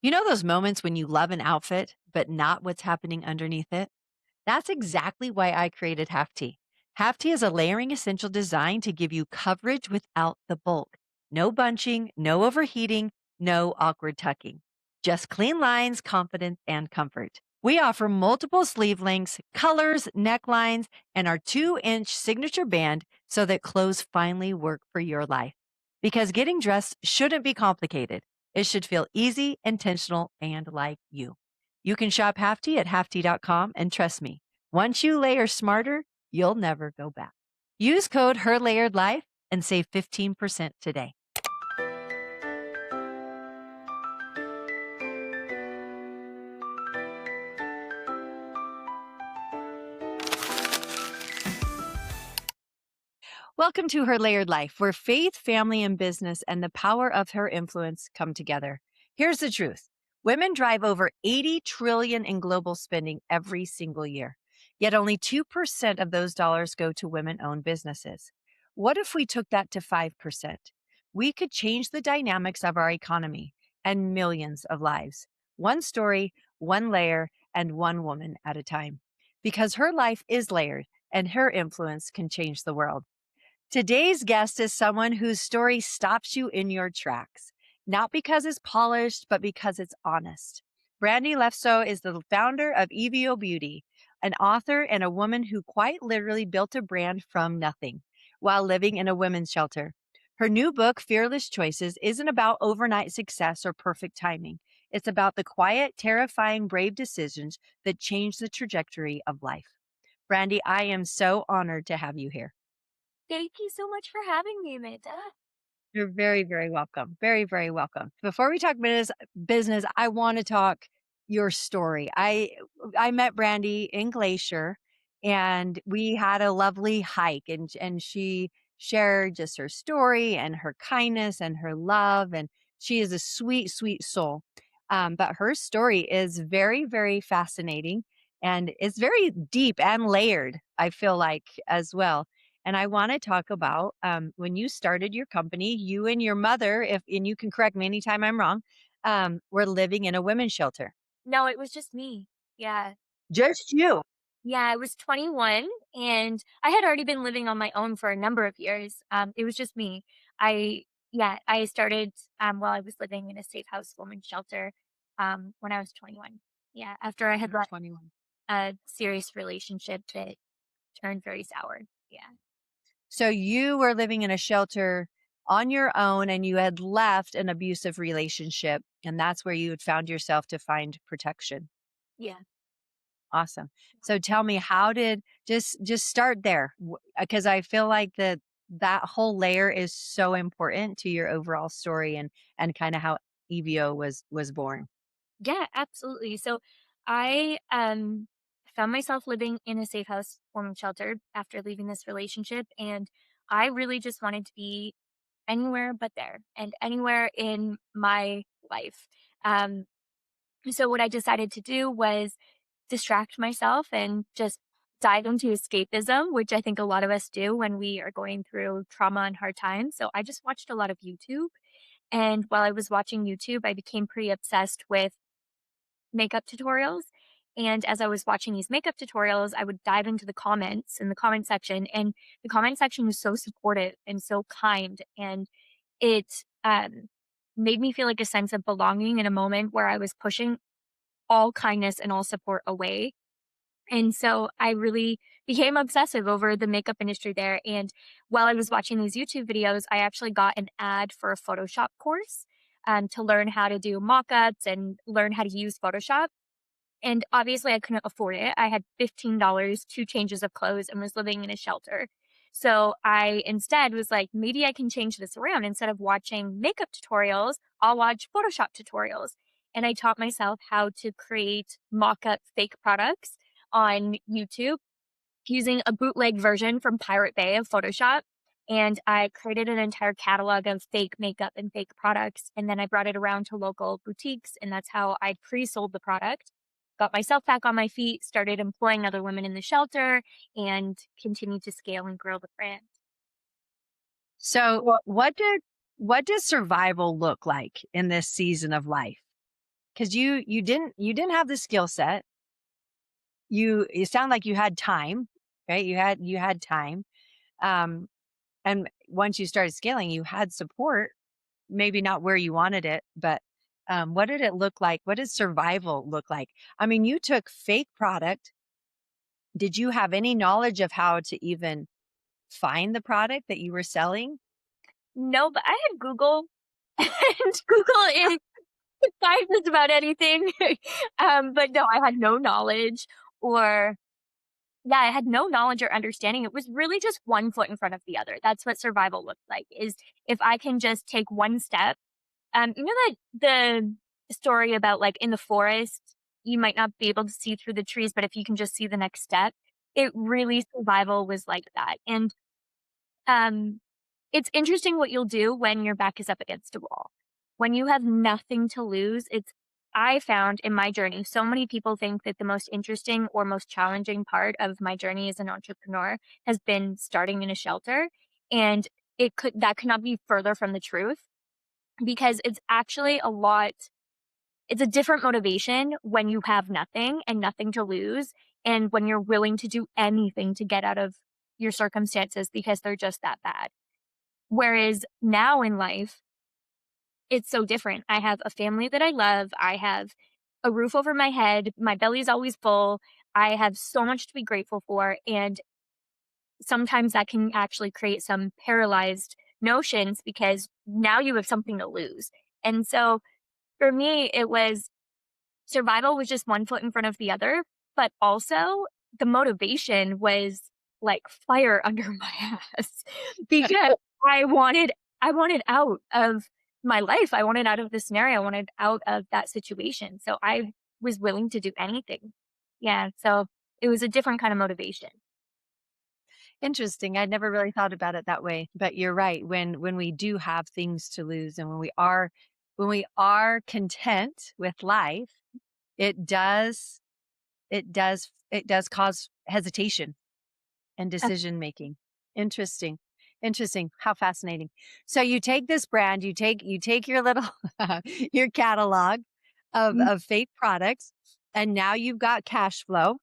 You know those moments when you love an outfit, but not what's happening underneath it? That's exactly why I created Half T. Half T is a layering essential designed to give you coverage without the bulk. No bunching, no overheating, no awkward tucking. Just clean lines, confidence, and comfort. We offer multiple sleeve lengths, colors, necklines, and our 2-inch signature band so that clothes finally work for your life. Because getting dressed shouldn't be complicated. It should feel easy, intentional, and like you. You can shop Half T at halfty.com, and trust me, once you layer smarter, you'll never go back. Use code HerLayeredLife and save 15% today. Welcome to Her Layered Life, where faith, family, and business and the power of her influence come together. Here's the truth. Women drive over 80 trillion in global spending every single year. Yet only 2% of those dollars go to women-owned businesses. What if we took that to 5%? We could change the dynamics of our economy and millions of lives. One story, one layer, and one woman at a time. Because her life is layered and her influence can change the world. Today's guest is someone whose story stops you in your tracks, not because it's polished, but because it's honest. Brandi Leifso is the founder of Evio Beauty, an author and a woman who quite literally built a brand from nothing while living in a women's shelter. Her new book, Fearless Choices, isn't about overnight success or perfect timing. It's about the quiet, terrifying, brave decisions that change the trajectory of life. Brandi, I am so honored to have you here. Thank you so much for having me, Amanda. You're very, very welcome. Very, very welcome. Before we talk business, I want to talk your story. I met Brandy in Glacier, and we had a lovely hike, and she shared just her story and her kindness and her love, and she is a sweet, sweet soul. But her story is very, very fascinating, and it's very deep and layered, I feel like, as well. And I want to talk about when you started your company, you and your mother, if and you can correct me anytime I'm wrong, were living in a women's shelter. No, it was just me. Yeah. Just you. Yeah, I was 21 and I had already been living on my own for a number of years. It was just me. I started while I was living in a safe house women's shelter when I was 21. Yeah, after I had You're left 21. a serious relationship that turned very sour. Yeah. So you were living in a shelter on your own, and you had left an abusive relationship, and that's where you had found yourself to find protection. Yeah. Awesome. So tell me, how did just start there, because I feel like that whole layer is so important to your overall story, and kind of how Evio was born. Yeah, absolutely. So I found myself living in a safe house women's shelter after leaving this relationship, and I really just wanted to be anywhere but there and anywhere in my life. Um so what I decided to do was distract myself and just dive into escapism, which I think a lot of us do when we are going through trauma and hard times. So I just watched a lot of YouTube, and while I was watching YouTube, I became pretty obsessed with makeup tutorials. And as I was watching these makeup tutorials, I would dive into the comments in the comment section, and the comment section was so supportive and so kind. And it made me feel like a sense of belonging in a moment where I was pushing all kindness and all support away. And so I really became obsessive over the makeup industry there. And while I was watching these YouTube videos, I actually got an ad for a Photoshop course to learn how to do mock ups and learn how to use Photoshop. And obviously, I couldn't afford it. I had $15, 2 changes of clothes, and was living in a shelter. So I instead was like, maybe I can change this around. Instead of watching makeup tutorials, I'll watch Photoshop tutorials. And I taught myself how to create mock up fake products on YouTube using a bootleg version from Pirate Bay of Photoshop. And I created an entire catalog of fake makeup and fake products. And then I brought it around to local boutiques. And that's how I pre sold the product, got myself back on my feet, started employing other women in the shelter, and continued to scale and grow the brand. So what does survival look like in this season of life? because you didn't have the skill set. You sound like you had time, right? You had time. Um, and once you started scaling, you had support, maybe not where you wanted it, but what did it look like? What did survival look like? I mean, you took fake product. Did you have any knowledge of how to even find the product that you were selling? No, but I had Google, and Google is find just about anything. But no, I had no knowledge or yeah, I had no knowledge or understanding. It was really just one foot in front of the other. That's what survival looked like, is if I can just take one step. You know that the story about, like, in the forest, you might not be able to see through the trees, but if you can just see the next step, it really survival was like that. And um, it's interesting what you'll do when your back is up against a wall. When you have nothing to lose, I found in my journey, so many people think that the most interesting or most challenging part of my journey as an entrepreneur has been starting in a shelter. And that could not be further from the truth, because it's actually it's a different motivation when you have nothing and nothing to lose, and when you're willing to do anything to get out of your circumstances because they're just that bad. Whereas now in life, it's so different. I have a family that I love. I have a roof over my head. My belly's always full. I have so much to be grateful for. And sometimes that can actually create some paralyzed notions because now you have something to lose. And so for me, it was survival was just one foot in front of the other, but also the motivation was like fire under my ass because I wanted I wanted out of my life. I wanted out of the scenario. I wanted out of that situation. So I was willing to do anything. Yeah. So it was a different kind of motivation. Interesting. I'd never really thought about it that way, but you're right. When we do have things to lose, and when we are content with life, it does it does cause hesitation and decision making. Interesting. Interesting. How fascinating. So you take this brand, you take your little your catalog of fake products, and now you've got cash flow.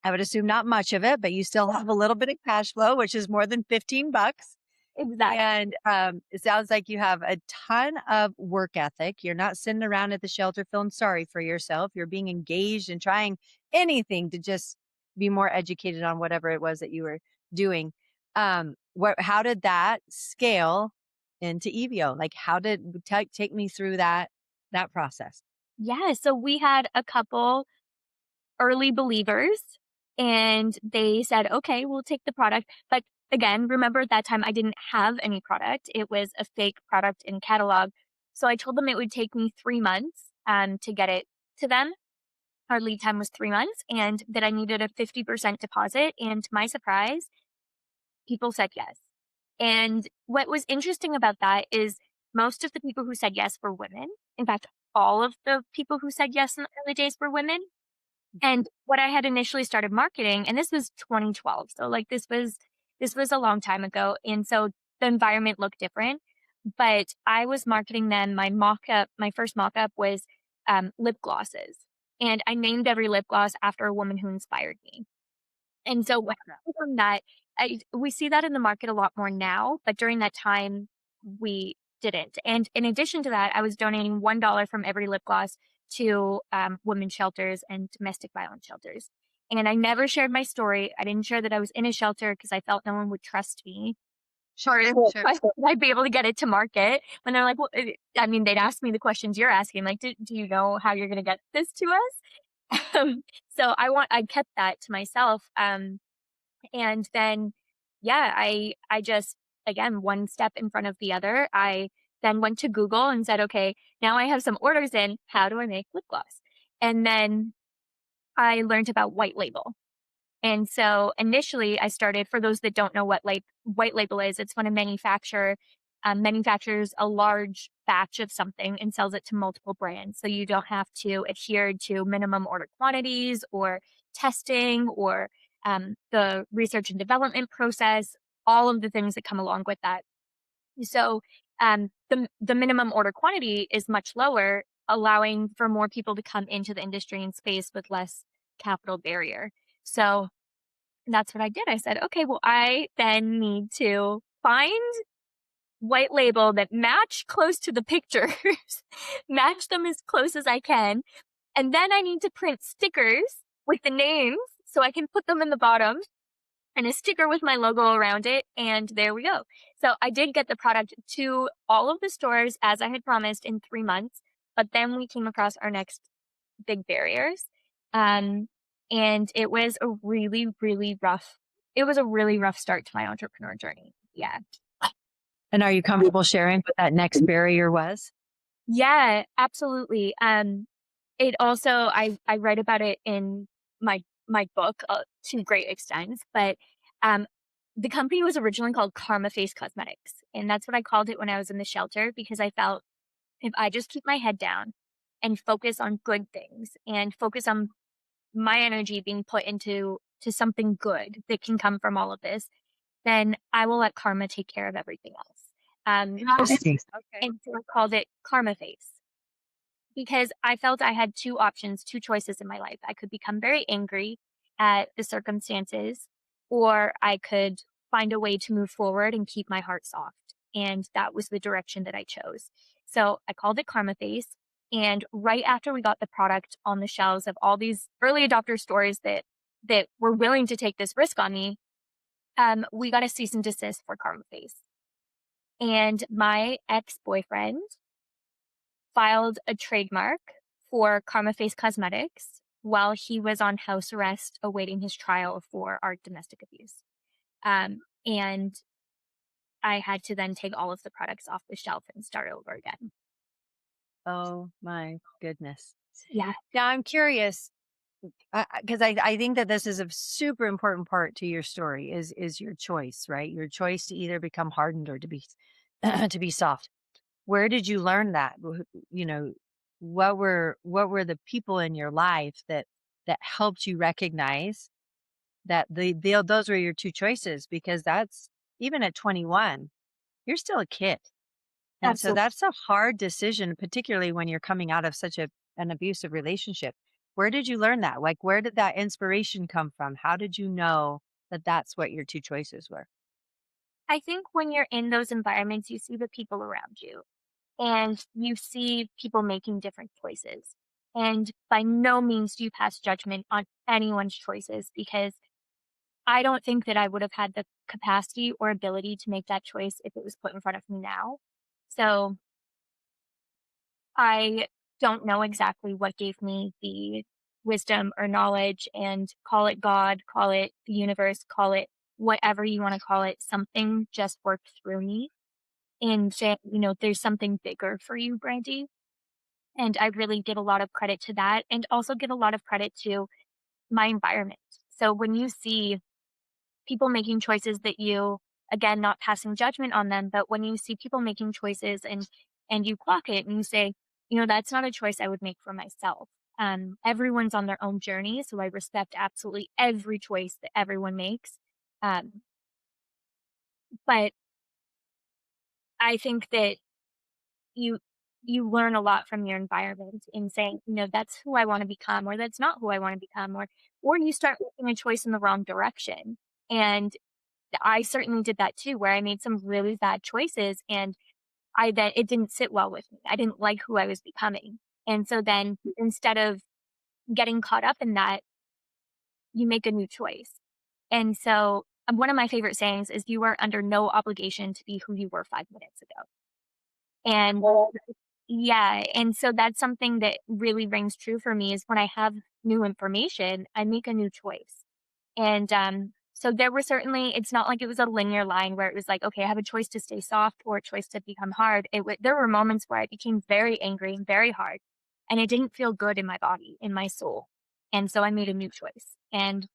I would assume not much of it, but you still have a little bit of cash flow, which is more than 15 bucks. Exactly. And it sounds like you have a ton of work ethic. You're not sitting around at the shelter feeling sorry for yourself. You're being engaged and trying anything to just be more educated on whatever it was that you were doing. How did that scale into Evio? Like, how did take me through that process? Yeah. So we had a couple early believers, and they said, "Okay, we'll take the product." But again, remember at that time I didn't have any product. It was a fake product in catalog. So I told them it would take me 3 months to get it to them. Our lead time was 3 months, and that I needed a 50% deposit, and to my surprise, people said yes. And what was interesting about that is most of the people who said yes were women. In fact, all of the people who said yes in the early days were women. And what I had initially started marketing, and this was 2012, so, like, this was a long time ago, and so the environment looked different, but I was marketing them. My first mock-up was, lip glosses, and I named every lip gloss after a woman who inspired me. And so what happened from that, we see that in the market a lot more now, but during that time, we didn't. And in addition to that, I was donating $1 from every lip gloss to women's shelters and domestic violence shelters. And I never shared my story. I didn't share that I was in a shelter because I felt no one would trust me. Sure, Well, sure. I thought I'd be able to get it to market. When they're like, well, I mean, they'd ask me the questions you're asking, like, do you know how you're going to get this to us? So I kept that to myself. And then, yeah, I just, again, one step in front of the other. I then went to Google and said, okay, now I have some orders in. How do I make lip gloss? And then I learned about white label. And so initially I started, for those that don't know what white label is, it's when a manufacturer manufactures a large batch of something and sells it to multiple brands. So you don't have to adhere to minimum order quantities or testing or the research and development process, all of the things that come along with that. So the minimum order quantity is much lower allowing for more people to come into the industry and space with less capital barrier. So that's what I did. I said, okay, well, I then need to find white label that match close to the pictures, match them as close as I can. And then I need to print stickers with the names so I can put them in the bottom and a sticker with my logo around it. And there we go. So I did get the product to all of the stores as I had promised in 3 months. But then we came across our next big barriers. Um, and it was a really, really rough, it was a really rough start to my entrepreneur journey. Yeah. And are you comfortable sharing what that next barrier was? Yeah, absolutely. It also I write about it in my book to great extents, but um, the company was originally called Karma Face Cosmetics, and that's what I called it when I was in the shelter because I felt if I just keep my head down and focus on good things and focus on my energy being put to something good that can come from all of this, then I will let karma take care of everything else. Interesting. Okay. and so I called it Karma Face because I felt I had two options, two choices in my life. I could become very angry at the circumstances, or I could find a way to move forward and keep my heart soft. And that was the direction that I chose. So I called it Karma Face. And right after we got the product on the shelves of all these early adopter stores that were willing to take this risk on me, we got a cease and desist for Karma Face. And my ex boyfriend filed a trademark for Karma Face Cosmetics while he was on house arrest awaiting his trial for our domestic abuse. And I had to then take all of the products off the shelf and start over again. Oh my goodness. Yeah, Now I'm curious because I think that this is a super important part to your story is your choice, right? Your choice to either become hardened or to be to be soft. Where did you learn that? You know, what were the people in your life that helped you recognize that those were your two choices? Because that's even at 21, you're still a kid. And so absolutely. that's a hard decision, particularly when you're coming out of such an abusive relationship. Where did you learn that? Like, where did that inspiration come from? How did you know that that's what your two choices were? I think when you're in those environments, you see the people around you and you see people making different choices. And by no means do you pass judgment on anyone's choices because I don't think that I would have had the capacity or ability to make that choice if it was put in front of me now. So I don't know exactly what gave me the wisdom or knowledge and call it God, call it the universe, call it whatever you want to call it. Something just worked through me and saying, there's something bigger for you, Brandy. And I really give a lot of credit to that and also give a lot of credit to my environment. So when you see people making choices that you again not passing judgment on them, but when you see people making choices and you clock it and you say, that's not a choice I would make for myself. Everyone's on their own journey, so I respect absolutely every choice that everyone makes. um, but I think that you you learn a lot from your environment in saying, that's who I want to become or that's not who I want to become, or you start making a choice in the wrong direction. And I certainly did that too, where I made some really bad choices and I then it didn't sit well with me. I didn't like who I was becoming. And so then instead of getting caught up in that, you make a new choice. And so one of my favorite sayings is you are under no obligation to be who you were 5 minutes ago. And yeah, and so that's something that really rings true for me is when I have new information, I make a new choice. And, so there were certainly it's not like it was a linear line where it was like, "Okay, I have a choice to stay soft or a choice to become hard." There were moments where I became very angry and very hard, and it didn't feel good in my body, in my soul. And so I made a new choice, and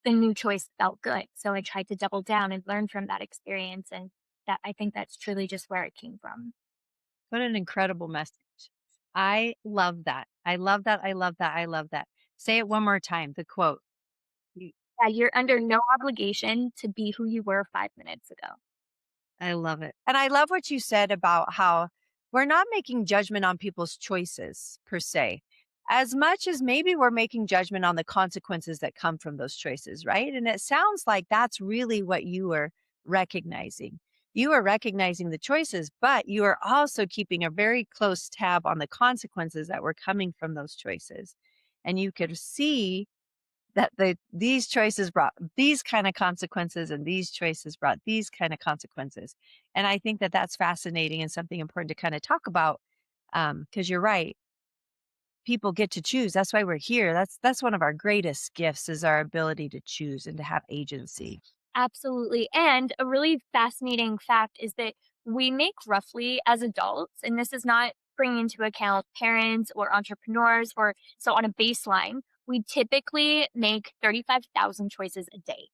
the new choice felt good. So I tried to double down and learn from that experience, and that I think that's truly just where it came from. What an incredible message. I love that. I love that. I love that. I love that. Say it one more time. The quote. You- Yeah, you're under no obligation to be who you were 5 minutes ago. I love it. And I love what you said about how we're not making judgment on people's choices per se, as much as maybe we're making judgment on the consequences that come from those choices, right? And it sounds like that's really what you were recognizing. You are recognizing the choices, but you are also keeping a very close tab on the consequences that were coming from those choices. And you could see that these choices brought these kind of consequences and these choices brought these kind of consequences. And I think that that's fascinating and something important to kind of talk about, because you're right, people get to choose. That's why we're here. That's one of our greatest gifts, is our ability to choose and to have agency. Absolutely. And a really fascinating fact is that we make roughly as adults, and this is not bringing into account parents or entrepreneurs, or so on a baseline, we typically make 35,000 choices a day.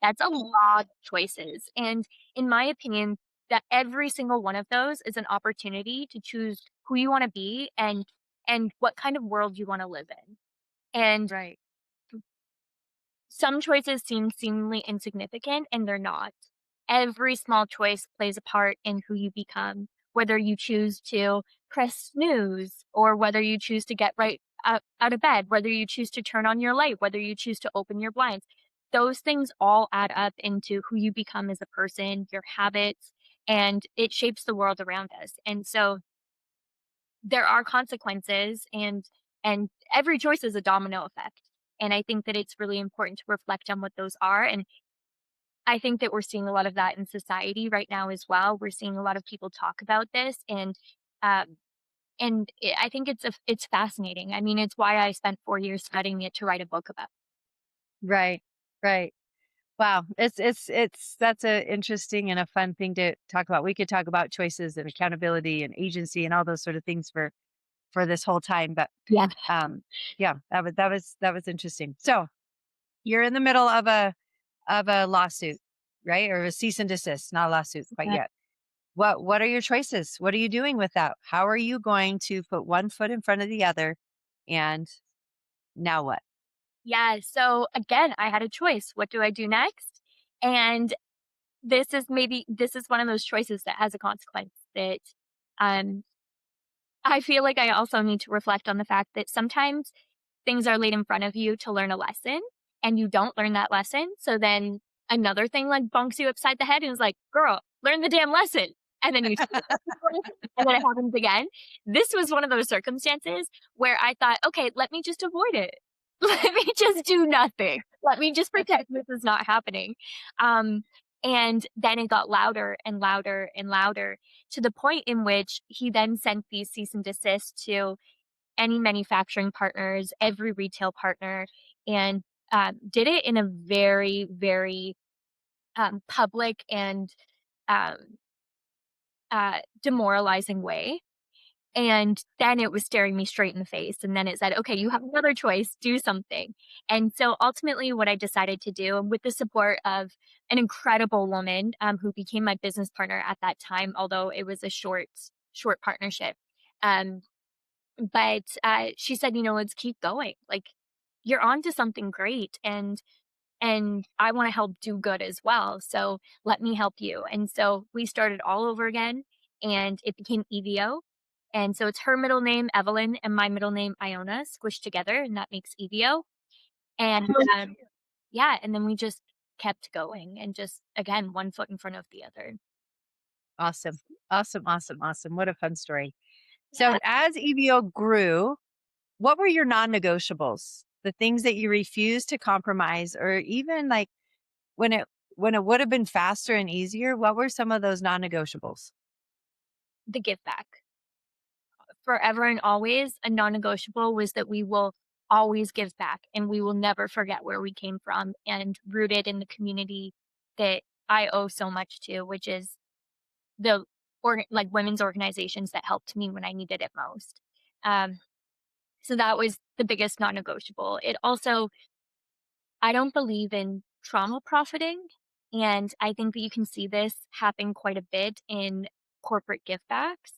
That's a lot of choices. And in my opinion, that every single one of those is an opportunity to choose who you want to be and what kind of world you want to live in. And Right. some choices seem seemingly insignificant, and they're not. Every small choice plays a part in who you become, whether you choose to press snooze or whether you choose to get right out of bed, whether you choose to turn on your light, whether you choose to open your blinds. Those things all add up into who you become as a person, your habits, and it shapes the world around us. And so there are consequences, and every choice is a domino effect. And I think that it's really important to reflect on what those are. And I think that we're seeing a lot of that in society right now as well. We're seeing a lot of people talk about this, um, I think it's fascinating. I mean, it's why I spent 4 years studying it to write a book about. Right. Right. Wow. It's that's a interesting and a fun thing to talk about. We could talk about choices and accountability and agency and all those sort of things for this whole time. But Yeah. um yeah, that was interesting. So you're in the middle of a lawsuit, right? Or a cease and desist, not a lawsuit quite Uh, yet. What are your choices? What are you doing with that? How are you going to put one foot in front of the other? And now what? yeah. So again, I had a choice. What do I do next? And this is one of those choices that has a consequence that um I feel like I also need to reflect on the fact that sometimes things are laid in front of you to learn a lesson and you don't learn that lesson. So then another thing like bonks you upside the head and is like, girl, learn the damn lesson. And then you and then it happens again. This was one of those circumstances where I thought, okay, let me just avoid it. Let me just do nothing. Let me just pretend this is not happening. Um, and then it got louder and louder and louder to the point in which he then sent these cease and desist to any manufacturing partners, every retail partner, and did it in a very, very public and um, demoralizing way. And then it was staring me straight in the face. And then it said, okay, you have another choice, do something. And so ultimately, what I decided to do, and with the support of an incredible woman who became my business partner at that time, although it was a short partnership. Um, but she said, you know, let's keep going. Like, you're on to something great. And I want to help do good as well. So let me help you. And so we started all over again and it became Evio. And so it's her middle name, Evelyn, and my middle name, Iona, squished together, and that makes Evio. And yeah, and then we just kept going and just, again, one foot in front of the other. Awesome. Awesome. Awesome. Awesome. What a fun story. So Yeah. as EVO grew, what were your non-negotiables? The things that you refused to compromise, or even like when it would have been faster and easier, what were some of those non-negotiables? The give back. Forever and always, a non negotiable was that we will always give back and we will never forget where we came from and rooted in the community that I owe so much to, which is the like women's organizations that helped me when I needed it most. Um, so that was the biggest non negotiable. It also, I don't believe in trauma profiting. And I think that you can see this happen quite a bit in corporate give backs,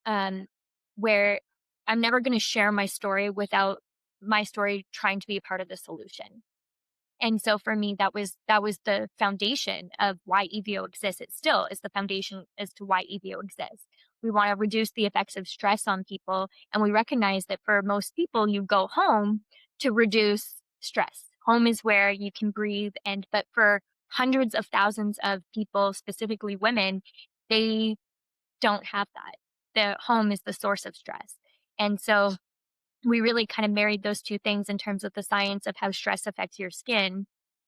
um, where I'm never going to share my story without my story trying to be a part of the solution. And so for me, that was the foundation of why EVO exists. It still is the foundation as to why EVO exists. We want to reduce the effects of stress on people. And we recognize that for most people, you go home to reduce stress. Home is where you can breathe. But for hundreds of thousands of people, specifically women, they don't have that. The home is the source of stress. And so we really kind of married those two things in terms of the science of how stress affects your skin,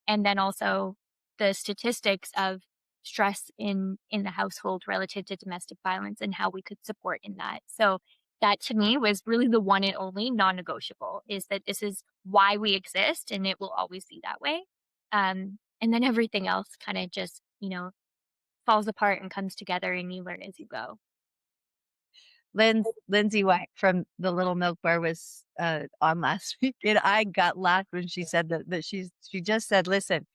and then also the statistics of stress in the household relative to domestic violence and how we could support in that. So that to me was really the one and only non-negotiable, is that this is why we exist and it will always be that way. And then everything else kind of just, falls apart and comes together and you learn as you go. Lindsay White from the Little Milk Bar was, on last week, and I got laughed when she said that she just said, "Listen,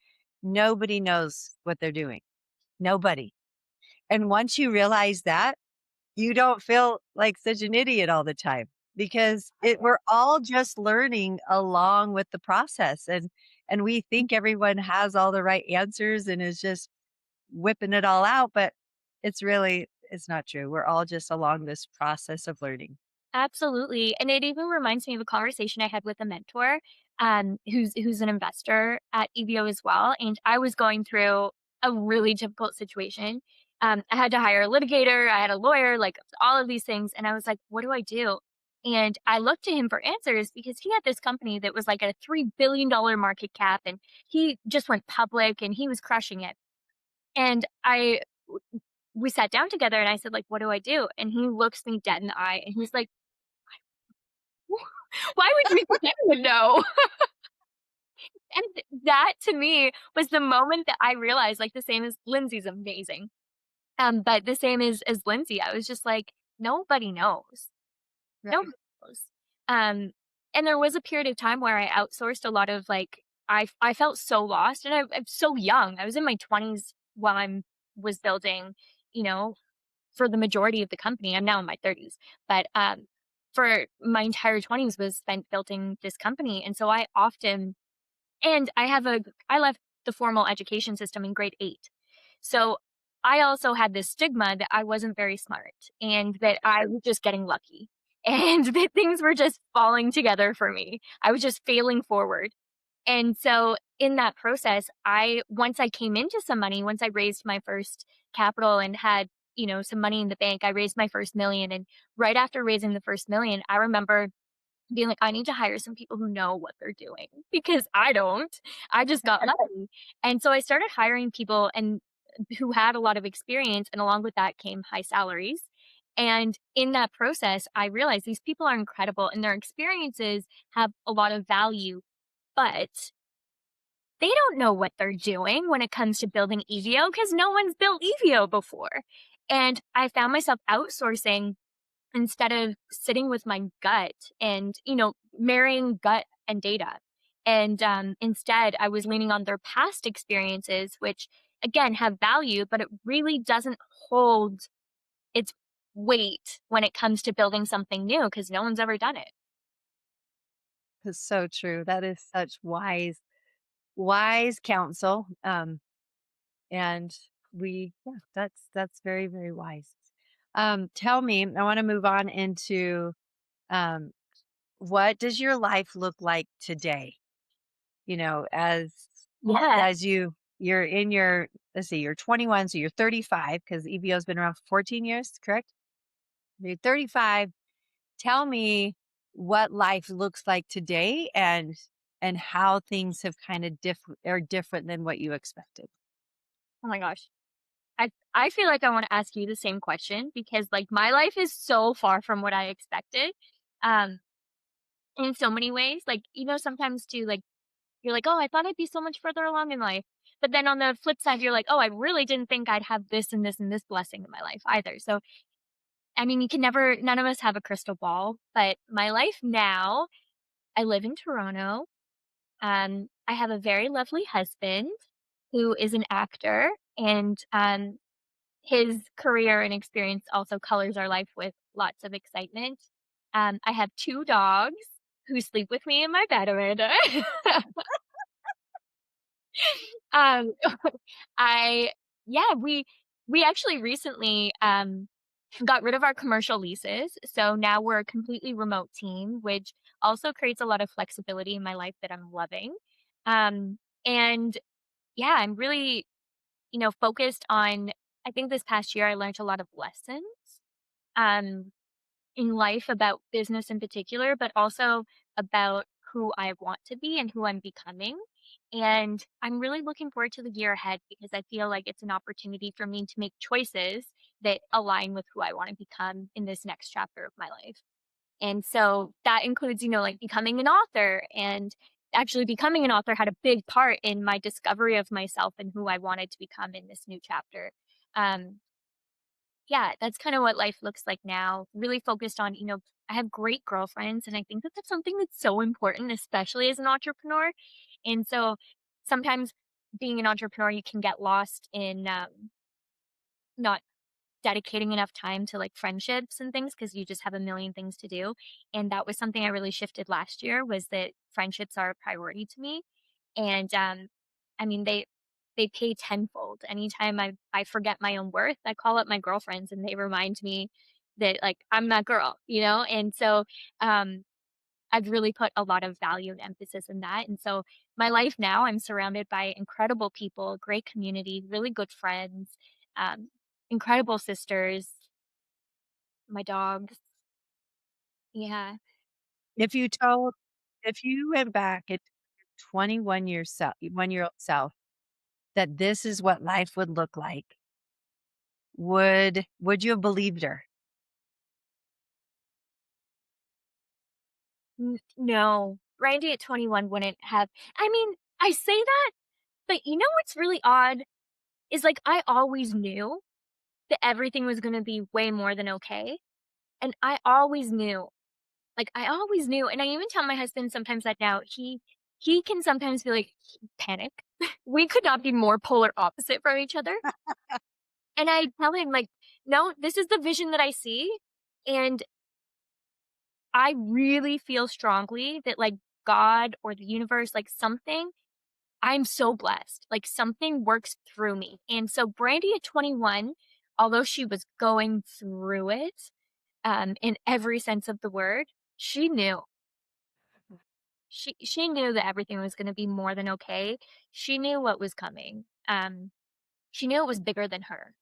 nobody knows what they're doing. Nobody." And once you realize that, you don't feel like such an idiot all the time because we're all just learning along with the process, and we think everyone has all the right answers and is just whipping it all out, but it's not true. We're all just along this process of learning. Absolutely, and it even reminds me of a conversation I had with a mentor, who's an investor at Evio as well, and I was going through a really difficult situation. I had to hire a litigator, I had a lawyer, like, all of these things, and I was like, "What do I do?" And I looked to him for answers because he had this company that was, like, at a $3 billion market cap, and he just went public, and he was crushing it. And we sat down together, and I said, like, "What do I do?" And he looks me dead in the eye, and he's like, why would you think I would know? And that to me was the moment that I realized, like, the same as Lindsay's amazing. But the same as Lindsay, I was just like, nobody knows. Right. Nobody knows. Um, and there was a period of time where I outsourced a lot of like I felt so lost, and I'm so young. I was in my 20s while I was building, you know, for the majority of the company. I'm now in my 30s, but for my entire 20s was spent building this company, and so I often and I left the formal education system in grade 8. So I also had this stigma that I wasn't very smart and that I was just getting lucky and that things were just falling together for me. I was just failing forward. And so in that process, once I came into some money, once I raised my first capital and had, some money in the bank, I raised my first million. And right after raising the first million, I remember being like, I need to hire some people who know what they're doing because I don't. I just got lucky. And so I started hiring people and who had a lot of experience, and along with that came high salaries. And in that process, I realized these people are incredible and their experiences have a lot of value, but they don't know what they're doing when it comes to building Evio because no one's built Evio before. And I found myself outsourcing instead of sitting with my gut and, marrying gut and data. And instead, I was leaning on their past experiences, which again have value, but it really doesn't hold its weight when it comes to building something new because no one's ever done it. It's so true. That is such wise counsel. And that's very, very wise. Tell me, I want to move on into um, what does your life look like today? You know, Yeah. as you're in your let's see, you're 21, so you're 35 because EVO's been around for 14 years, correct? You're 35. Tell me what life looks like today and how things have kind of different than what you expected. Oh my gosh. I feel like I want to ask you the same question because like my life is so far from what I expected. Um, in so many ways. Like, sometimes too, like you're like, "Oh, I thought I'd be so much further along in life." But then on the flip side, you're like, "Oh, I really didn't think I'd have this and this and this blessing in my life either." So, I mean, you can never none of us have a crystal ball, but my life now, I live in Toronto. I have a very lovely husband who is an actor, and his career and experience also colors our life with lots of excitement. I have 2 dogs who sleep with me in my bed, Amanda. Um, I yeah, we actually recently, got rid of our commercial leases. So now we're a completely remote team, which also creates a lot of flexibility in my life that I'm loving. And yeah, I'm really, focused on, I think this past year I learned a lot of lessons um, in life about business in particular, but also about who I want to be and who I'm becoming. And I'm really looking forward to the year ahead because I feel like it's an opportunity for me to make choices that align with who I want to become in this next chapter of my life. And so that includes, like becoming an author, and actually becoming an author had a big part in my discovery of myself and who I wanted to become in this new chapter. Um, yeah, that's kind of what life looks like now. Really focused on, I have great girlfriends, and I think that that's something that's so important, especially as an entrepreneur. And so sometimes being an entrepreneur, you can get lost in not dedicating enough time to like friendships and things because you just have a million things to do. And that was something I really shifted last year, was that friendships are a priority to me. And I mean they pay tenfold. Anytime I forget my own worth, I call up my girlfriends and they remind me that like I'm that girl, And so um I've really put a lot of value and emphasis in that. And so my life now, I'm surrounded by incredible people, great community, really good friends, um, incredible sisters, my dogs. Yeah. If you told if you went back at 1-year-old self that this is what life would look like, would you have believed her? No, Brandy at 21 wouldn't have. I mean, I say that, but you know what's really odd is like I always knew that everything was going to be way more than okay. And I always knew. Like, I always knew, and I even tell my husband sometimes that now he can sometimes be like, panic. We could not be more polar opposite from each other. And I tell him like, "No, this is the vision that I see, and I really feel strongly that like God or the universe, like something, I'm so blessed. Like something works through me." And so Brandy at 21, although she was going through it, in every sense of the word, she knew. She knew that everything was gonna be more than okay. She knew what was coming. She knew it was bigger than her,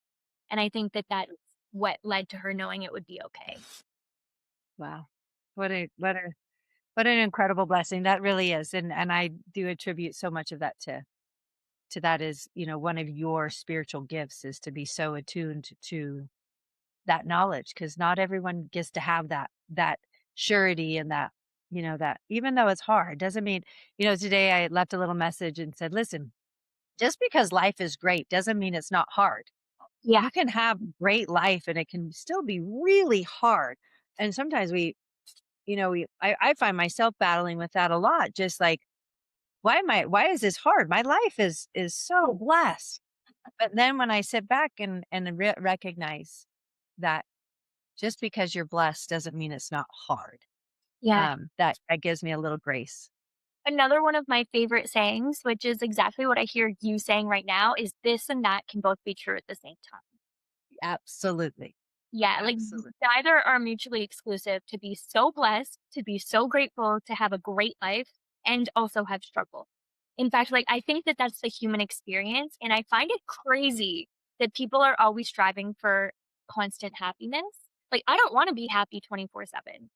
and I think that that's what led to her knowing it would be okay. Wow. What an incredible blessing that really is, and I do attribute so much of that to that is, one of your spiritual gifts is to be so attuned to that knowledge because not everyone gets to have that surety and that even though it's hard doesn't mean, today I left a little message and said, listen, just because life is great doesn't mean it's not hard. Yeah, You can have great life and it can still be really hard. And sometimes I find myself battling with that a lot. Just like, why is this hard? My life is so blessed. But then when I sit back and recognize that just because you're blessed doesn't mean it's not hard. yeah. That gives me a little grace. Another one of my favorite sayings, which is exactly what I hear you saying right now, is this and that can both be true at the same time. Absolutely. Yeah, like, Absolutely. neither are mutually exclusive. To be so blessed, to be so grateful, to have a great life, and also have struggle. In fact, like, I think that that's the human experience, and I find it crazy that people are always striving for constant happiness. Like, I don't wanna be happy 24/7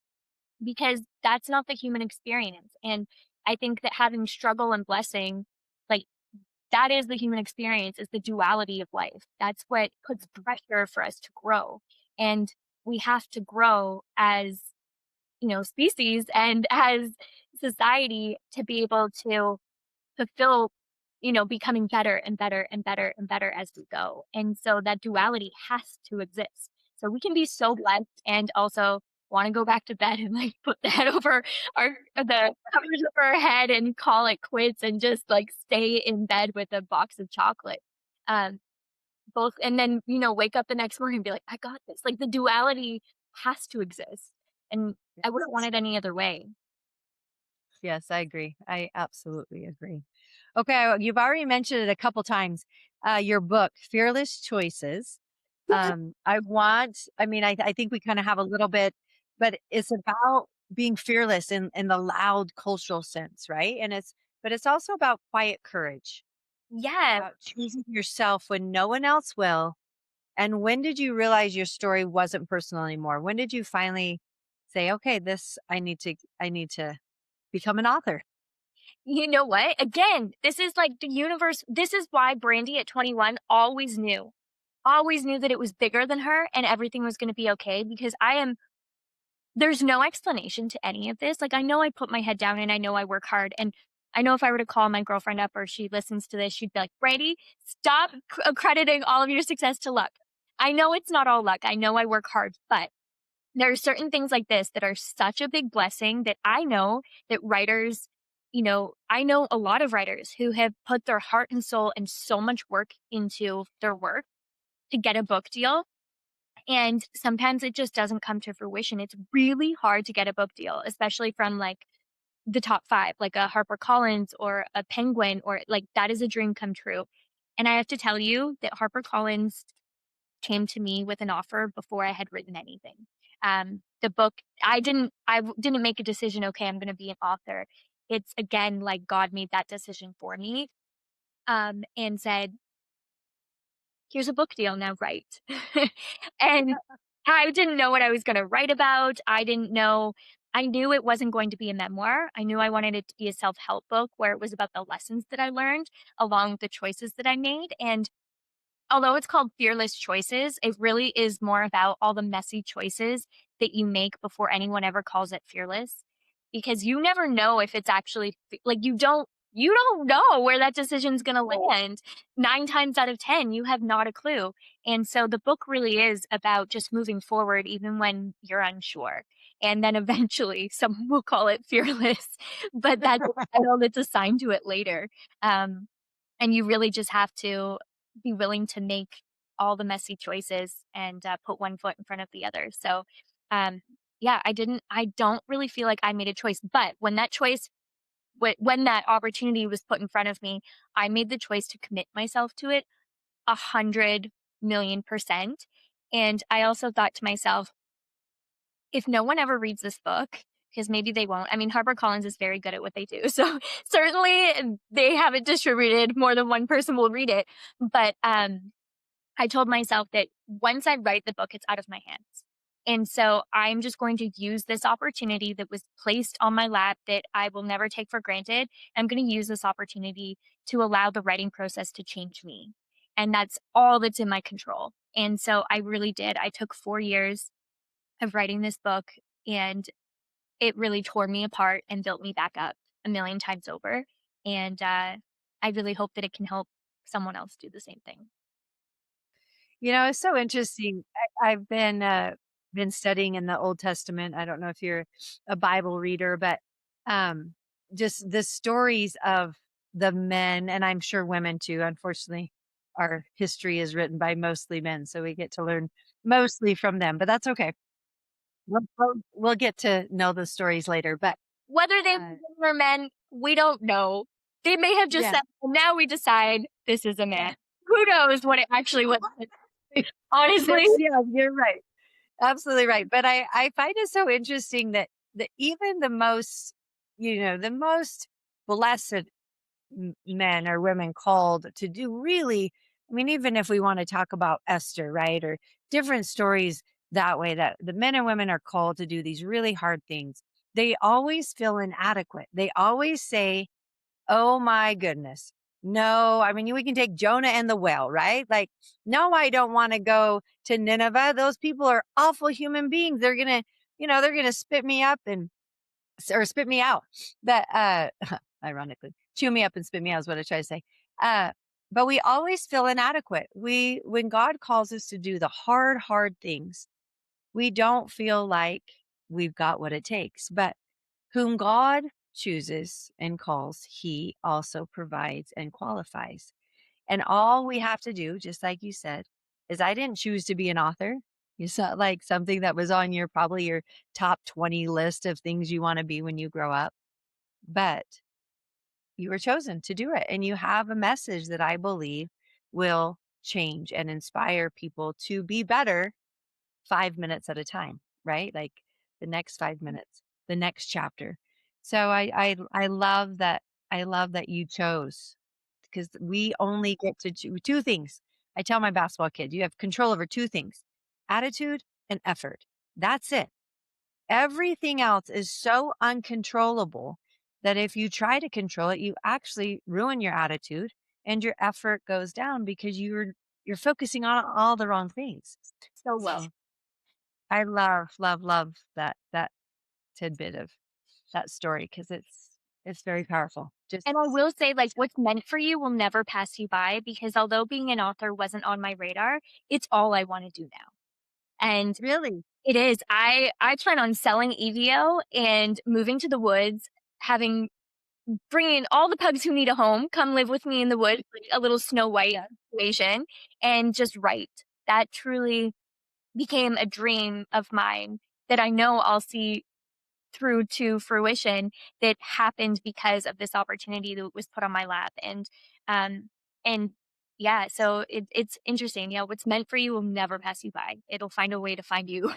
because that's not the human experience, and I think that having struggle and blessing, like, that is the human experience, is the duality of life. That's what puts pressure for us to grow. And we have to grow as, species and as society to be able to fulfill, becoming better and better and better and better as we go. And so that duality has to exist. So we can be so blessed and also want to go back to bed and like put the head over the covers over our head and call it quits and just like stay in bed with a box of chocolate. Um, both and then, wake up the next morning and be like, I got this. Like the duality has to exist. And I wouldn't want Yes. it any other way. Yes, I agree. I absolutely agree. Okay, you've already mentioned it a couple times. Your book, Fearless Choices. I think we kind of have a little bit, but it's about being fearless in the loud cultural sense, right? But it's also about quiet courage, Yeah. about choosing yourself when no one else will. And when did you realize your story wasn't personal anymore? When did you finally say, okay, I need to become an author? You know what? Again, this is like the universe. This is why Brandy at 21 always knew that it was bigger than her and everything was going to be okay because there's no explanation to any of this. Like, I know I put my head down and I know I work hard. And I know if I were to call my girlfriend up or she listens to this, she'd be like, Brandy, stop accrediting all of your success to luck. I know it's not all luck. I know I work hard, but there are certain things like this that are such a big blessing that I know that writers, I know a lot of writers who have put their heart and soul and so much work into their work to get a book deal. And sometimes it just doesn't come to fruition. It's really hard to get a book deal, especially from like the top five, like a HarperCollins or a Penguin, or like that is a dream come true. And I have to tell you that HarperCollins came to me with an offer before I had written anything. The book, I didn't make a decision. Okay, I'm going to be an author. It's again like God made that decision for me, and said, "Here's a book deal. Now write." And I didn't know what I was going to write about. I didn't know. I knew it wasn't going to be a memoir. I knew I wanted it to be a self help book where it was about the lessons that I learned along with the choices that I made. And although it's called Fearless Choices, it really is more about all the messy choices that you make before anyone ever calls it fearless. Because you never know if it's actually like you don't know where that decision's going to land. 9 times out of 10, you have not a clue. And so the book really is about just moving forward even when you're unsure. And then eventually someone will call it fearless, but that's a title that's assigned to it later. Um, and you really just have to be willing to make all the messy choices and put one foot in front of the other. So, um, yeah, I don't really feel like I made a choice, but when that opportunity was put in front of me, I made the choice to commit myself to it 100 million%. And I also thought to myself, if no one ever reads this book, because maybe they won't. I mean, HarperCollins is very good at what they do. So certainly they have it distributed, more than one person will read it. But I told myself that once I write the book, it's out of my hands. And so I'm just going to use this opportunity that was placed on my lap that I will never take for granted. I'm going to use this opportunity to allow the writing process to change me. And that's all that's in my control. And so I really did. I took 4 years of writing this book, and it really tore me apart and built me back up a million times over. And I really hope that it can help someone else do the same thing. It's so interesting. I've been studying in the Old Testament. I don't know if you're a Bible reader, but um, just the stories of the men, and I'm sure women too. Unfortunately, our history is written by mostly men, so we get to learn mostly from them. But that's okay. We'll get to know the stories later. But Whether they uh, were men, we don't know. They may have just yeah, said, "Well, now we decide this is a man." Who knows what it actually was? Honestly, yeah, you're right. Absolutely right. But I find it so interesting that even the most blessed men or women called to do really, I mean, even if we want to talk about Esther, right? Or different stories that way, that the men and women are called to do these really hard things. They always feel inadequate. They always say, oh my goodness. No, I mean, we can take Jonah and the whale, right? Like, no, I don't want to go to Nineveh. Those people are awful human beings. They're going to spit me up or spit me out. That, ironically, chew me up and spit me out is what I try to say. Uh, but we always feel inadequate. When God calls us to do the hard things, we don't feel like we've got what it takes. But whom God chooses and calls, he also provides and qualifies. And all we have to do, just like you said, is I didn't choose to be an author. It's not like something that was on probably your top 20 list of things you want to be when you grow up, but you were chosen to do it. And you have a message that I believe will change and inspire people to be better 5 minutes at a time, right? Like the next 5 minutes, the next chapter. So I love that. I love that you chose, because we only get to do two things. I tell my basketball kid, you have control over two things: attitude and effort. That's it. Everything else is so uncontrollable that if you try to control it, you actually ruin your attitude and your effort goes down because you're focusing on all the wrong things. So well. So I love that tidbit of that story, because it's very powerful. Just And I will say, like, what's meant for you will never pass you by because although being an author wasn't on my radar, it's all I want to do now. And really. it is. I plan on selling Evio and moving to the woods, having bringing all the pugs who need a home come live with me in the woods, like a little Snow White situation, and just write. That truly became a dream of mine that I know I'll see through to fruition, that happened because of this opportunity that was put on my lap. Um and yeah, so it's interesting. Yeah, what's meant for you will never pass you by. It'll find a way to find you.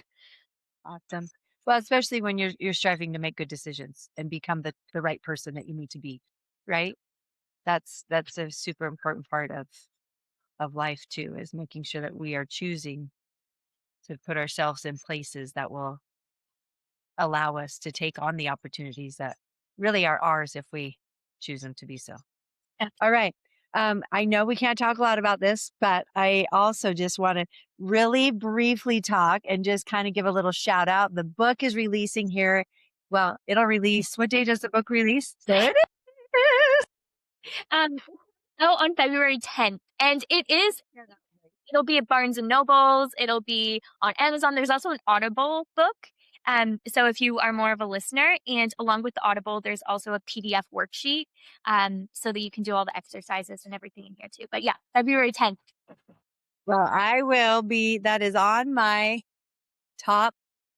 Awesome. Well, especially when you're striving to make good decisions and become the right person that you need to be, right? That's a super important part of life too, is making sure that we are choosing to put ourselves in places that will allow us to take on the opportunities that really are ours if we choose them to be so. All right. I know we can't talk a lot about this, but I also just want to really briefly talk and just kind of give a little shout out. The book is releasing here. Well, it'll release. What day does the book release? Say it is. Um, oh, on February 10th, and it'll be at Barnes and Nobles. It'll be on Amazon. There's also an Audible book. So if you are more of a listener, and along with the Audible, there's also a PDF worksheet, so that you can do all the exercises and everything in here too. But yeah, February 10th. Well, I will be. That is on my top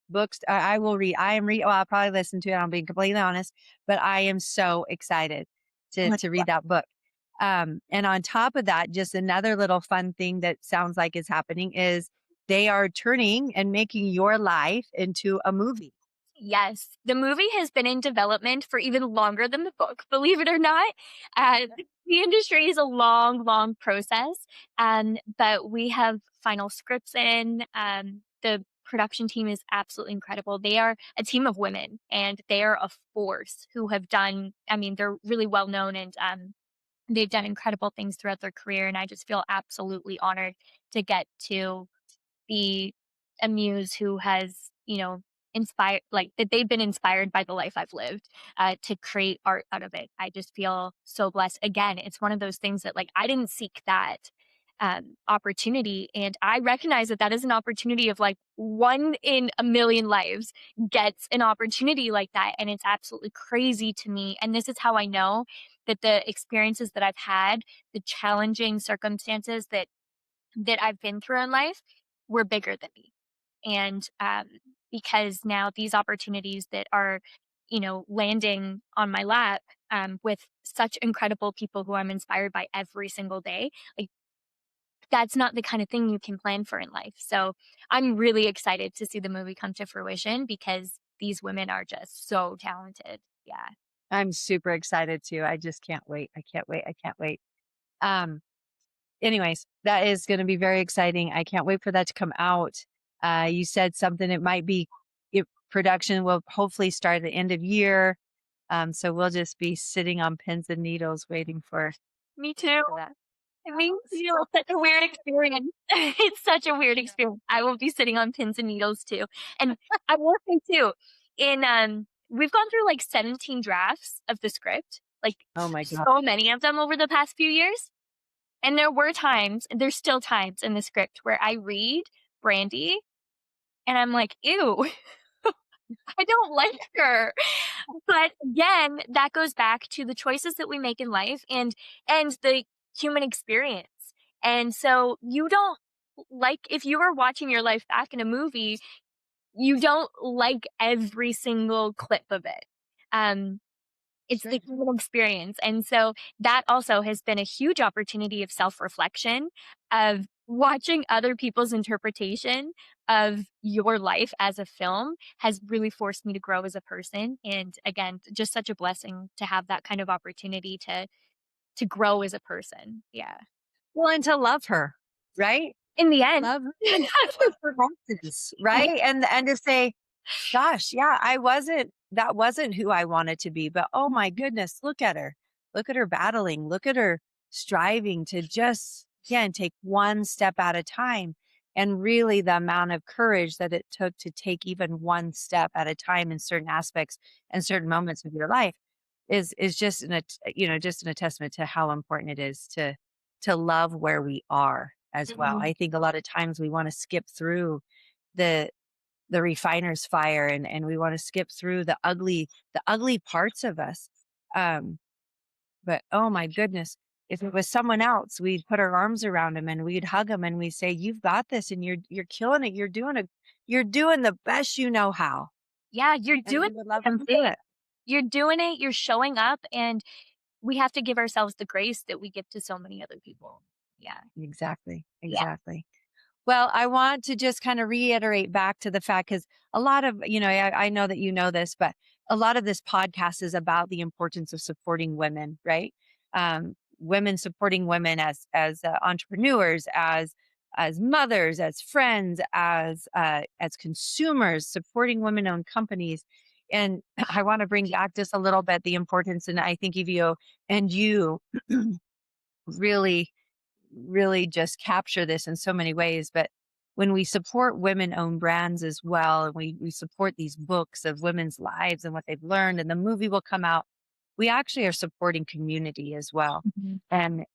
books. I will read. I am read. Well, I'll probably listen to it. I'll be completely honest, but I am so excited to read that book. And on top of that, just another little fun thing that sounds like is happening is they are turning and making your life into a movie. Yes, the movie has been in development for even longer than the book, believe it or not. The industry is a long, long process, but we have final scripts in. The production team is absolutely incredible. They are a team of women, and they are a force who have done. I mean, they're really well known, and they've done incredible things throughout their career. And I just feel absolutely honored to get to be a muse who has, inspired, like that they've been inspired by the life I've lived, to create art out of it. I just feel so blessed. Again, it's one of those things that, like, I didn't seek that opportunity. And I recognize that that is an opportunity of, like, one in a million lives gets an opportunity like that. And it's absolutely crazy to me. And this is how I know that the experiences that I've had, the challenging circumstances that I've been through in life were bigger than me. And because now these opportunities that are, landing on my lap, with such incredible people who I'm inspired by every single day, like, that's not the kind of thing you can plan for in life. So I'm really excited to see the movie come to fruition because these women are just so talented. Yeah. I'm super excited too. I just can't wait. I can't wait. I can't wait. Um, Anyways, that is going to be very exciting. I can't wait for that to come out. You said something, it might be production will hopefully start at the end of year. So we'll just be sitting on pins and needles waiting Me too. for that. It makes me feel such a weird experience. It's such a weird experience. I will be sitting on pins and needles too. And I will say too, we've gone through like 17 drafts of the script, like Oh my God. so many of them over the past few years. And there were times, and there's still times in the script where I read Brandi and I'm like, ew, I don't like her. But again, that goes back to the choices that we make in life, and the human experience. And so you don't, like, if you were watching your life back in a movie, you don't like every single clip of it. Um It's the human experience, and so that also has been a huge opportunity of self-reflection, of watching other people's interpretation of your life as a film has really forced me to grow as a person, and again, just such a blessing to have that kind of opportunity to grow as a person. Yeah. Well, and to love her, right? In the end. Love her and love her essence, right? And to say, gosh, yeah, that wasn't who I wanted to be, but oh my goodness, look at her. Look at her battling. Look at her striving to just, again, take one step at a time. And really the amount of courage that it took to take even one step at a time in certain aspects and certain moments of your life is just just an testament to how important it is to love where we are as well. Mhm. I think a lot of times we want to skip through the the refiner's fire and we want to skip through the ugly parts of us. Um, but oh my goodness, if it was someone else, we'd put our arms around him and we'd hug him and we say, "You've got this, and you're killing it. You're doing the best you know how." Yeah, you're And doing we would love the him damn to do thing. it. You're doing it, you're showing up, and we have to give ourselves the grace that we give to so many other people. Yeah. Exactly. Yeah. Exactly. Well, I want to just kind of reiterate back to the fact because a lot of, I know that you know this, but a lot of this podcast is about the importance of supporting women, right? Women supporting women as entrepreneurs, as mothers, as friends, as consumers, supporting women-owned companies. And I want to bring back just a little bit the importance, and I think Evio and you really really just capture this in so many ways. But when we support women owned brands as well, and we support these books of women's lives and what they've learned, and the movie will come out, we actually are supporting community as well. Mhm. And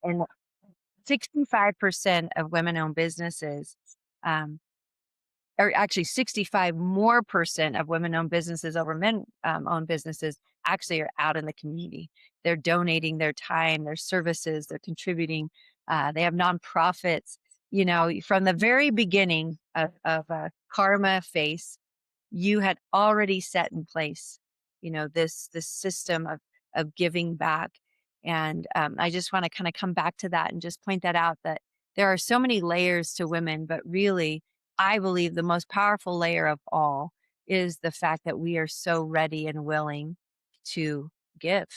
65% of women owned businesses, um, or actually 65 more percent of women owned businesses over men owned businesses actually are out in the community. They're donating their time, their services, they're contributing. They have nonprofits. From the very beginning of Karma Face, you had already set in place, this system of giving back. And I just want to kind of come back to that and just point that out that there are so many layers to women, but really, I believe the most powerful layer of all is the fact that we are so ready and willing to give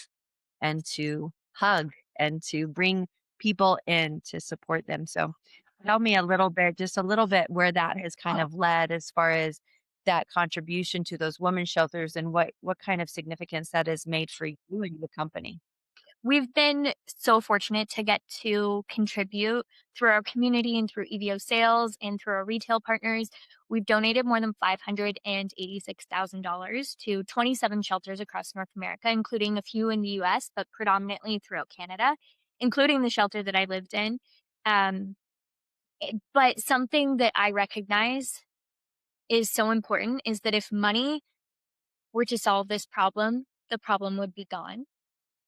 and to hug and to bring people in to support them. So tell me a little bit, just a little bit where that has kind of led as far as that contribution to those women's shelters and what kind of significance that has made for you and the company. We've been so fortunate to get to contribute through our community and through EVO sales and through our retail partners. We've donated more than $586,000 to 27 shelters across North America, including a few in the US, but predominantly throughout Canada, including the shelter that I lived in. Um, but something that I recognize is so important is that if money were to solve this problem, the problem would be gone.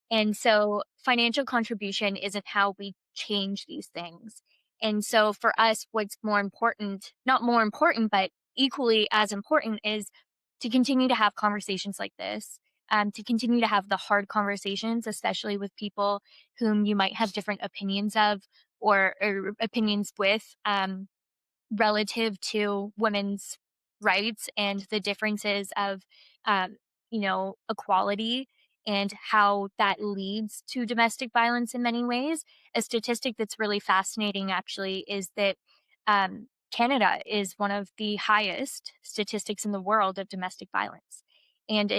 And so financial contribution isn't how we change these things. And so for us, what's more important, not more important, but equally as important is to continue to have conversations like this, to continue to have the hard conversations, especially with people whom you might have different opinions of or opinions with. Relative to women's rights and the differences of, um, equality and how that leads to domestic violence in many ways. A statistic that's really fascinating actually is that Canada is one of the highest statistics in the world of domestic violence. And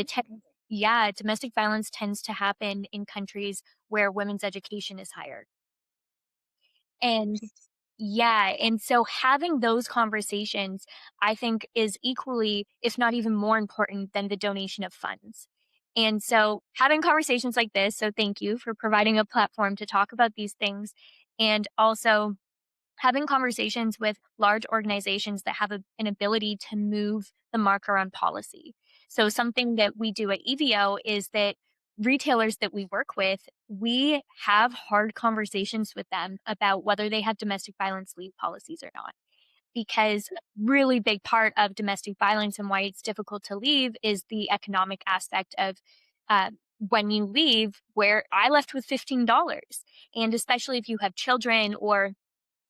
yeah, domestic violence tends to happen in countries where women's education is higher. And yeah, and so having those conversations, I think, is equally, if not even more important than the donation of funds. And so having conversations like this, so thank you for providing a platform to talk about these things, and also having conversations with large organizations that have an ability to move the marker on policy. So, something that we do at EVO is that retailers that we work with, we have hard conversations with them about whether they have domestic violence leave policies or not. Because a really big part of domestic violence and why it's difficult to leave is the economic aspect of when you leave, where I left with $15. And especially if you have children or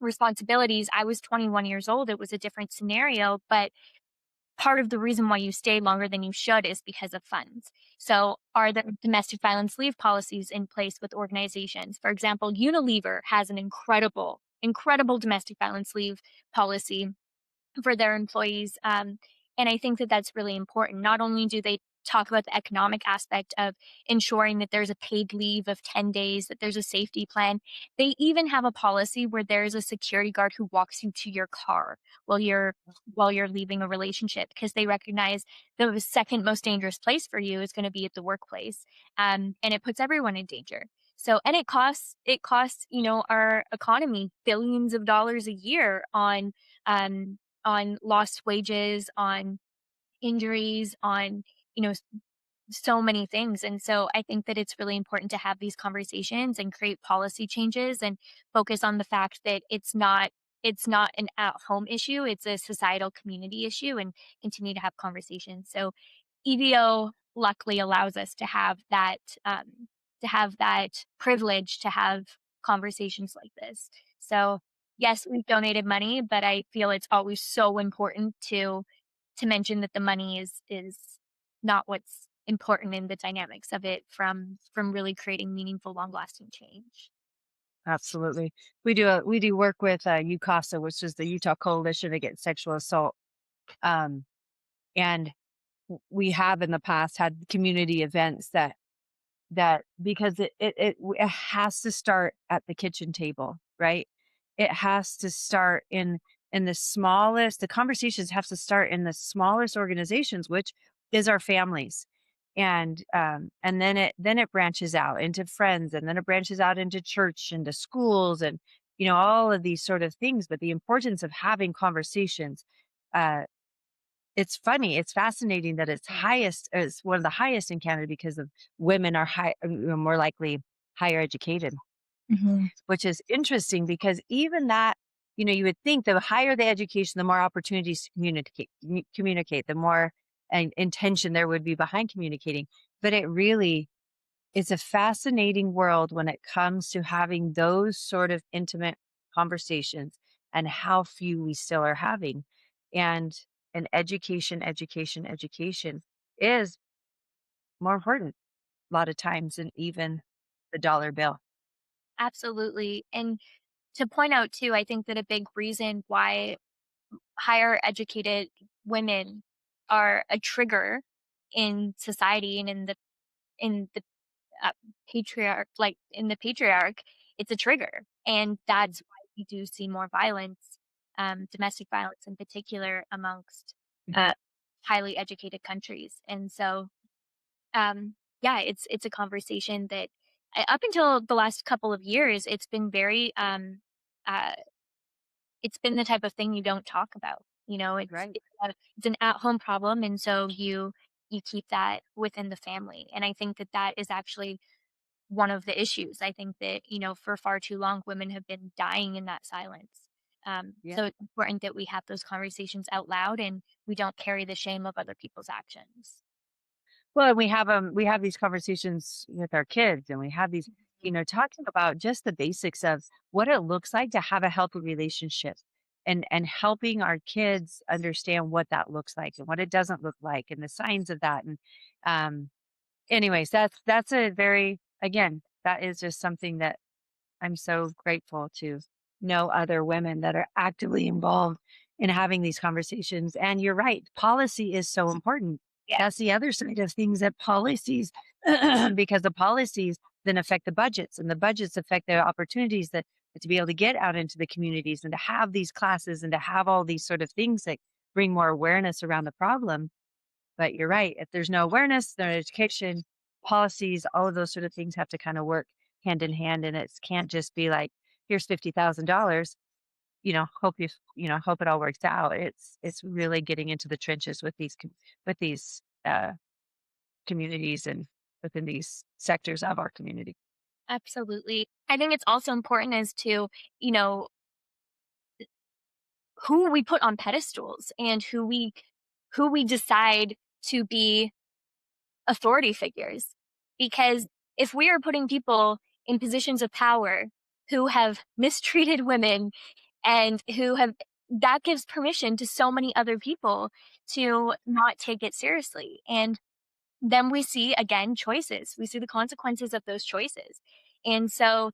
responsibilities, I was 21 years old. It was a different scenario, but part of the reason why you stay longer than you should is because of funds. So, are there domestic violence leave policies in place with organizations? For example, Unilever has an incredible domestic violence leave policy for their employees. And I think that that's really important. Not only do they talk about the economic aspect of ensuring that there's a paid leave of 10 days, that there's a safety plan, they even have a policy where there's a security guard who walks you to your car while you're leaving a relationship, because they recognize the second most dangerous place for you is going to be at the workplace. And it puts everyone in danger. So, and it costs, our economy billions of dollars a year um, on lost wages, on injuries, on, you know, so many things. And so I think that it's really important to have these conversations and create policy changes and focus on the fact that it's not an at-home issue, it's a societal community issue, and continue to have conversations. So EVO luckily allows us to have that privilege to have conversations like this. So yes, we've donated money, but I feel it's always so important to mention that the money is not what's important in the dynamics of it, from really creating meaningful, long-lasting change. Absolutely. We do work with UCASA, which is the Utah Coalition Against Sexual Assault. Um, and we have in the past had community events that because it has to start at the kitchen table, right? It has to start in the conversations have to start in the smallest organizations, which is our families. And then it branches out into friends, and then it branches out into church, into schools, and all of these sort of things. But the importance of having conversations, uh it's funny, it's fascinating that it's one of the highest in Canada because of women are more likely higher educated, Mhm. which is interesting because even that, you would think the higher the education, the more opportunities to communicate, the more intention there would be behind communicating. But it really is a fascinating world when it comes to having those sort of intimate conversations and how few we still are having. And education is more important a lot of times than even the dollar bill. Absolutely. And to point out too, I think that a big reason why higher educated women are a trigger in society and in the uh, patriarch, it's a trigger, and that's why we do see more violence, domestic violence in particular, amongst uh, highly educated countries. And so, yeah, it's a conversation that up until the last couple of years, uh, it's been the type of thing you don't talk about. Right. It's an at home problem, and so you keep that within the family. And I think that that is actually one of the issues. I think that, for far too long, women have been dying in that silence. Yeah. So it's important that we have those conversations out loud and we don't carry the shame of other people's actions. Well, we have these conversations with our kids, and we have these, Mhm. talking about just the basics of what it looks like to have a healthy relationship, and helping our kids understand what that looks like and what it doesn't look like and the signs of that. And anyways, that's a very, again, that is just something that I'm so grateful to know other women that are actively involved in having these conversations. And you're right, policy is so important. Yeah, That's the other side of things, that policies, because the policies then affect the budgets, and the budgets affect the opportunities that to be able to get out into the communities and to have these classes and to have all these sort of things that bring more awareness around the problem. But you're right. If there's no awareness, no education, policies, all of those sort of things have to kind of work hand in hand. And it can't just be like, here's $50,000, hope it all works out. It's really getting into the trenches with these communities and within these sectors of our community. absolutely. I think it's also important as to, you know, who we put on pedestals and who we decide to be authority figures. Because if we are putting people in positions of power who have mistreated women and who have that gives permission to so many other people to not take it seriously. And then we see again choices. We see the consequences of those choices. And so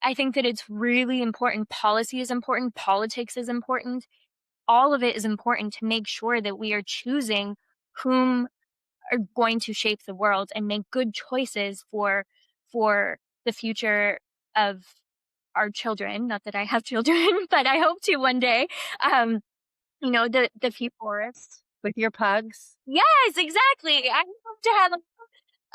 I think that it's really important. Policy is important, politics is important. All of it is important to make sure that we are choosing whom are going to shape the world and make good choices for the future of our children. Not that I have children, but I hope to one day. Um, the future. Forest with your pugs. Yes, exactly. I hope to have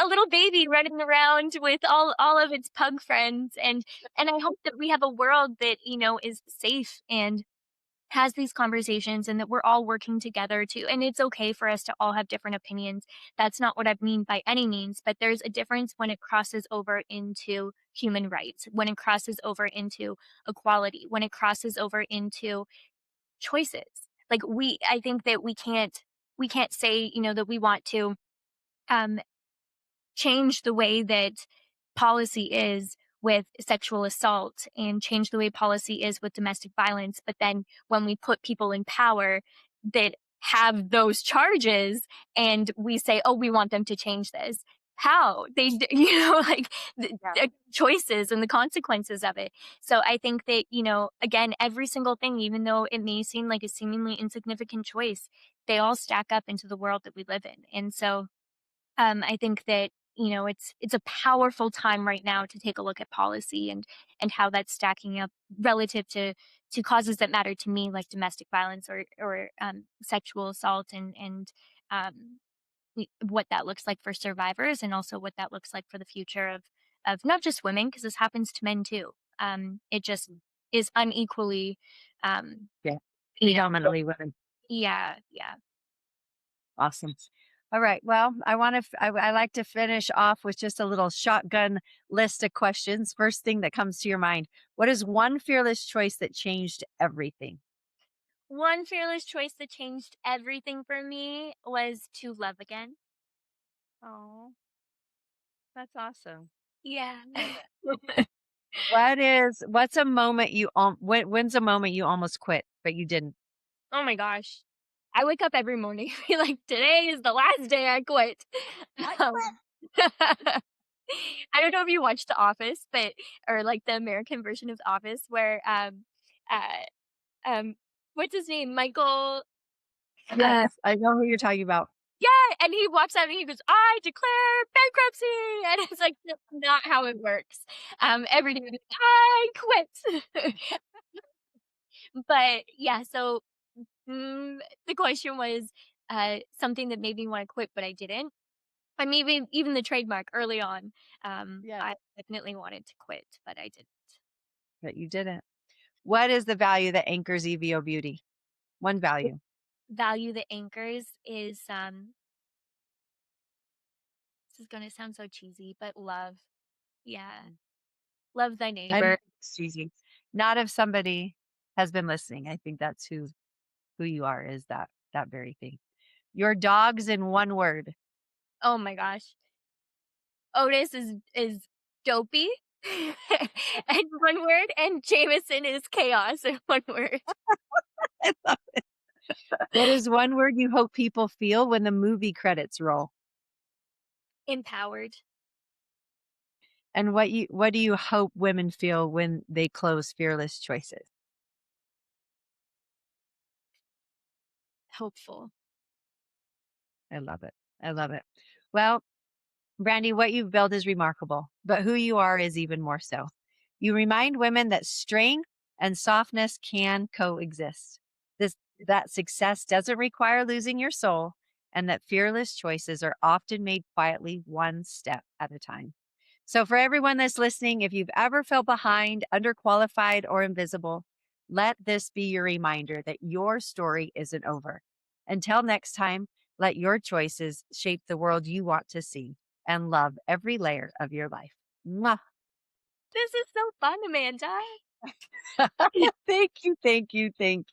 a little baby running around with all of its pug friends, and I hope that we have a world that, is safe and has these conversations and that we're all working together to and it's okay for us to all have different opinions. That's not what I mean by any means, but there's a difference when it crosses over into human rights, when it crosses over into equality, when it crosses over into choices. Like I think that we can't say, that we want to um change the way that policy is with sexual assault and change the way policy is with domestic violence. But then when we put people in power that have those charges and we say, oh, we want them to change this. How like Yeah. the choices and the consequences of it. So I think that, again, every single thing, even though it may seem like a seemingly insignificant choice, they all stack up into the world that we live in. And so I think that it's a powerful time right now to take a look at policy and how that's stacking up relative to causes that matter to me, like domestic violence or sexual assault and um, what that looks like for survivors, and also what that looks like for the future of not just women, because this happens to men too. It just is unequally, um, Yeah. you know, Predominantly women. yeah, yeah. Awesome. All right. Well, I like to finish off with just a little shotgun list of questions. First thing that comes to your mind. What is one fearless choice that changed everything? One fearless choice that changed everything for me was to love again. Oh, that's awesome. Yeah. What's a moment when's a moment you almost quit, but you didn't? Oh my gosh. I wake up every morning and be like, today is the last day I quit. I Um, I don't know if you watched The Office, but or like the American version of The Office where uh um what's his name? Michael Yes, I know who you're talking about. yeah, and he walks out and he goes, "I declare bankruptcy," and it's like, that's not how it works. Every day, he's like, "I quit." But, yeah, so, the question was, something that made me wanna quit, but I didn't. I mean, even the trademark early on, Yes. I definitely wanted to quit, but I didn't. But you didn't. What is the value that anchors EVO Beauty? One value. Value that anchors is, this is gonna sound so cheesy, but love. Yeah. Love thy I don't neighbor. think it's cheesy. Not if somebody has been listening. I think that's who you are, is that very thing. Your dog's in one word. Oh my gosh. Otis is dopey and one word, and Jameson is chaos in one word. What is one word you hope people feel when the movie credits roll? Empowered, And what do you hope women feel when they close fearless choices? hopeful. I love it. I love it. Well, Brandy, what you've built is remarkable, but who you are is even more so. You remind women that strength and softness can coexist. This that success doesn't require losing your soul, and that fearless choices are often made quietly, one step at a time. So for everyone that's listening, if you've ever felt behind, underqualified, or invisible, let this be your reminder that your story isn't over. Until next time, let your choices shape the world you want to see and love every layer of your life. Mwah. This is so fun, Amanda. Thank you. Thank you. Thank you.